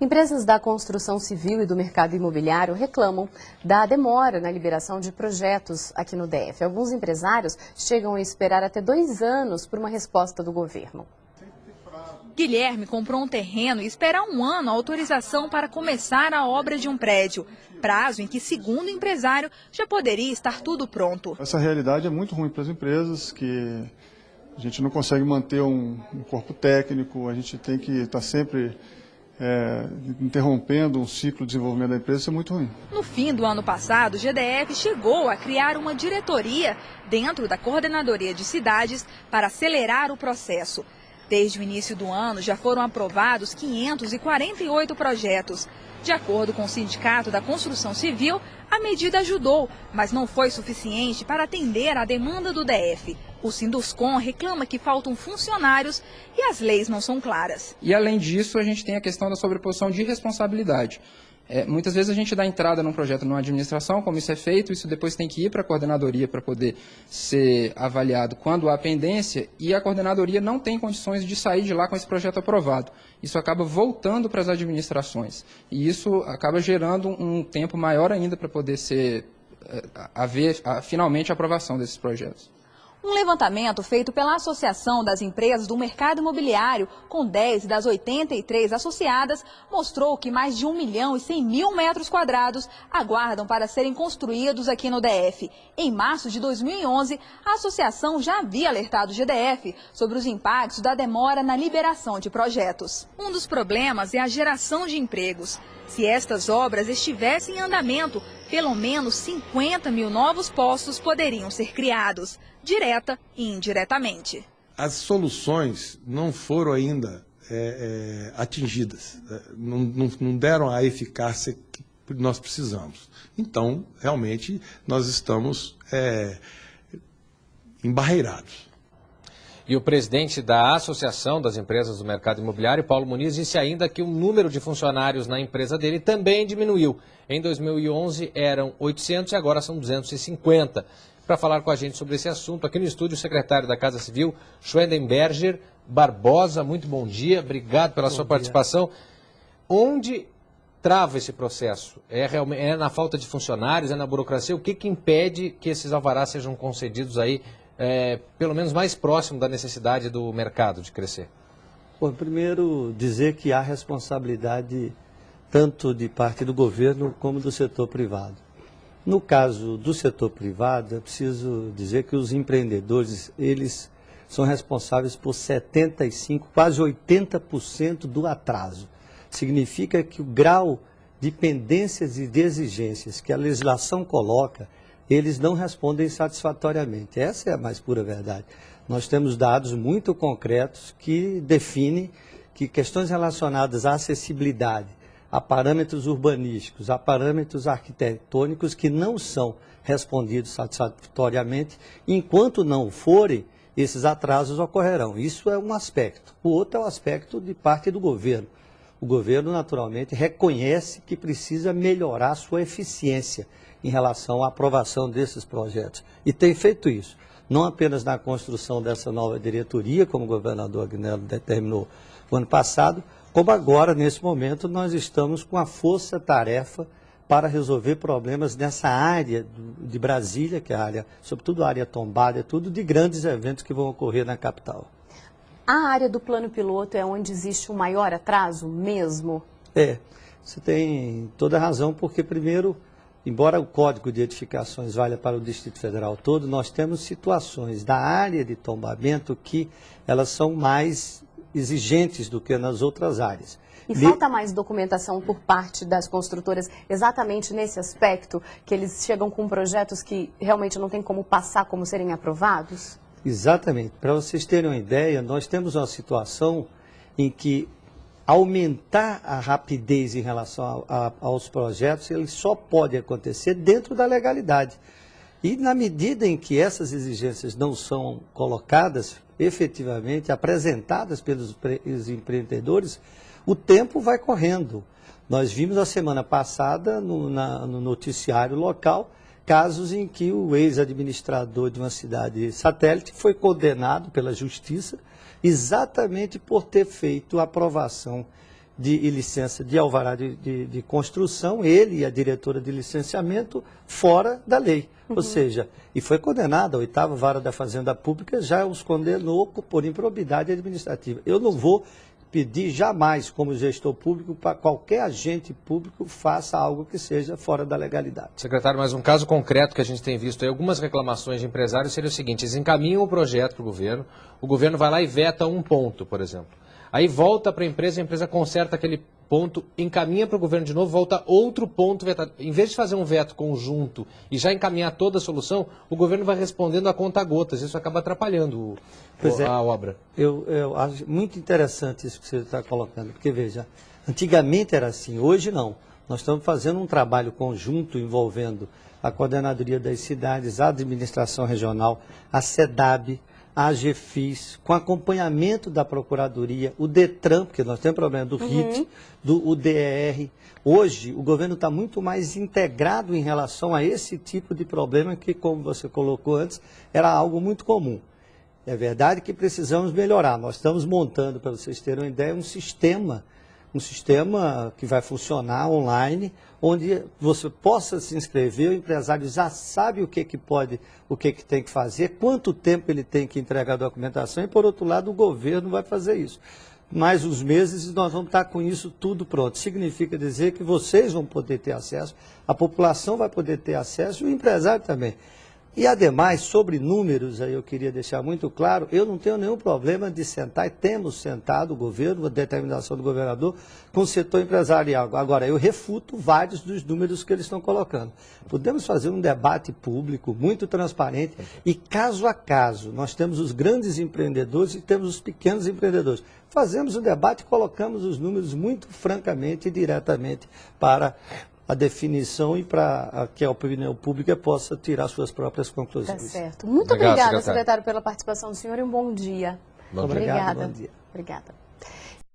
Empresas da construção civil e do mercado imobiliário reclamam da demora na liberação de projetos aqui no DF. Alguns empresários chegam a esperar até 2 anos por uma resposta do governo. Guilherme comprou um terreno e espera 1 ano a autorização para começar a obra de um prédio. Prazo em que, segundo o empresário, já poderia estar tudo pronto. Essa realidade é muito ruim para as empresas, que a gente não consegue manter um corpo técnico, a gente tem que estar sempre interrompendo um ciclo de desenvolvimento da empresa, isso é muito ruim. No fim do ano passado, o GDF chegou a criar uma diretoria dentro da Coordenadoria de Cidades para acelerar o processo. Desde o início do ano, já foram aprovados 548 projetos. De acordo com o Sindicato da Construção Civil, a medida ajudou, mas não foi suficiente para atender à demanda do DF. O Sinduscon reclama que faltam funcionários e as leis não são claras. E além disso, a gente tem a questão da sobreposição de responsabilidade. Muitas vezes a gente dá entrada num projeto numa administração, como isso é feito, isso depois tem que ir para a coordenadoria para poder ser avaliado quando há pendência, e a coordenadoria não tem condições de sair de lá com esse projeto aprovado. Isso acaba voltando para as administrações, e isso acaba gerando um tempo maior ainda para poder haver finalmente a aprovação desses projetos. Um levantamento feito pela Associação das Empresas do Mercado Imobiliário, com 10 das 83 associadas, mostrou que mais de 1.100.000 metros quadrados aguardam para serem construídos aqui no DF. Em março de 2011, a associação já havia alertado o GDF sobre os impactos da demora na liberação de projetos. Um dos problemas é a geração de empregos. Se estas obras estivessem em andamento, pelo menos 50.000 novos postos poderiam ser criados, direta e indiretamente. As soluções não foram ainda atingidas, não deram a eficácia que nós precisamos. Então, realmente, nós estamos embarreirados. E o presidente da Associação das Empresas do Mercado Imobiliário, Paulo Muniz, disse ainda que o número de funcionários na empresa dele também diminuiu. Em 2011 eram 800 e agora são 250. Para falar com a gente sobre esse assunto, aqui no estúdio, o secretário da Casa Civil, Schwendenberger Barbosa. Muito bom dia, obrigado pela sua participação. Onde trava esse processo? É na falta de funcionários, é na burocracia? O que impede que esses alvarás sejam concedidos aí, pelo menos mais próximo da necessidade do mercado de crescer? Bom, primeiro dizer que há responsabilidade tanto de parte do governo como do setor privado. No caso do setor privado, é preciso dizer que os empreendedores, eles são responsáveis por 75%, quase 80% do atraso. Significa que o grau de pendências e de exigências que a legislação coloca, eles não respondem satisfatoriamente. Essa é a mais pura verdade. Nós temos dados muito concretos que definem que questões relacionadas à acessibilidade, a parâmetros urbanísticos, a parâmetros arquitetônicos que não são respondidos satisfatoriamente, enquanto não forem, esses atrasos ocorrerão. Isso é um aspecto. O outro é o aspecto de parte do governo. O governo, naturalmente, reconhece que precisa melhorar sua eficiência em relação à aprovação desses projetos. E tem feito isso, não apenas na construção dessa nova diretoria, como o governador Agnello determinou no ano passado, como agora, nesse momento, nós estamos com a força-tarefa para resolver problemas nessa área de Brasília, que é a área, sobretudo a área tombada, tudo de grandes eventos que vão ocorrer na capital. A área do plano piloto é onde existe o maior atraso mesmo? Você tem toda a razão, porque primeiro, embora o Código de Edificações valha para o Distrito Federal todo, nós temos situações da área de tombamento que elas são mais exigentes do que nas outras áreas. E falta mais documentação por parte das construtoras exatamente nesse aspecto, que eles chegam com projetos que realmente não tem como passar, como serem aprovados? Exatamente. Para vocês terem uma ideia, nós temos uma situação em que aumentar a rapidez em relação aos projetos, ele só pode acontecer dentro da legalidade. E na medida em que essas exigências não são colocadas, efetivamente apresentadas pelos empreendedores, o tempo vai correndo. Nós vimos a semana passada no noticiário local casos em que o ex-administrador de uma cidade satélite foi condenado pela justiça exatamente por ter feito a aprovação e licença de alvará de construção, ele e a diretora de licenciamento, fora da lei. Ou seja, e foi condenado, a 8ª Vara da Fazenda Pública já os condenou por improbidade administrativa. Eu não vou pedir jamais, como gestor público, para qualquer agente público faça algo que seja fora da legalidade. Secretário, mas um caso concreto que a gente tem visto aí, algumas reclamações de empresários seria o seguinte: eles encaminham o projeto para o governo vai lá e veta um ponto, por exemplo. Aí volta para a empresa conserta aquele ponto, encaminha para o governo de novo, volta outro ponto vetado. Em vez de fazer um veto conjunto e já encaminhar toda a solução, o governo vai respondendo a conta-gotas. Isso acaba atrapalhando a obra. Eu acho muito interessante isso que você está colocando, porque veja, antigamente era assim, hoje não. Nós estamos fazendo um trabalho conjunto envolvendo a Coordenadoria das Cidades, a Administração Regional, a SEDAB, a AGFIS, com acompanhamento da Procuradoria, o DETRAN, porque nós temos problema do RIT, do UDR. Hoje, o governo está muito mais integrado em relação a esse tipo de problema que, como você colocou antes, era algo muito comum. É verdade que precisamos melhorar. Nós estamos montando, para vocês terem uma ideia, um sistema que vai funcionar online, onde você possa se inscrever, o empresário já sabe o que tem que fazer, quanto tempo ele tem que entregar a documentação, e por outro lado o governo vai fazer isso. Mais uns meses nós vamos estar com isso tudo pronto. Significa dizer que vocês vão poder ter acesso, a população vai poder ter acesso e o empresário também. E, ademais, sobre números, aí eu queria deixar muito claro, eu não tenho nenhum problema de sentar, e temos sentado o governo, a determinação do governador, com o setor empresarial. Agora, eu refuto vários dos números que eles estão colocando. Podemos fazer um debate público muito transparente e, caso a caso, nós temos os grandes empreendedores e temos os pequenos empreendedores. Fazemos um debate e colocamos os números muito francamente e diretamente para a definição e para que a opinião pública possa tirar suas próprias conclusões. Tá certo. Muito obrigada, secretário, pela participação do senhor e um bom dia. Obrigado, bom dia. Obrigada.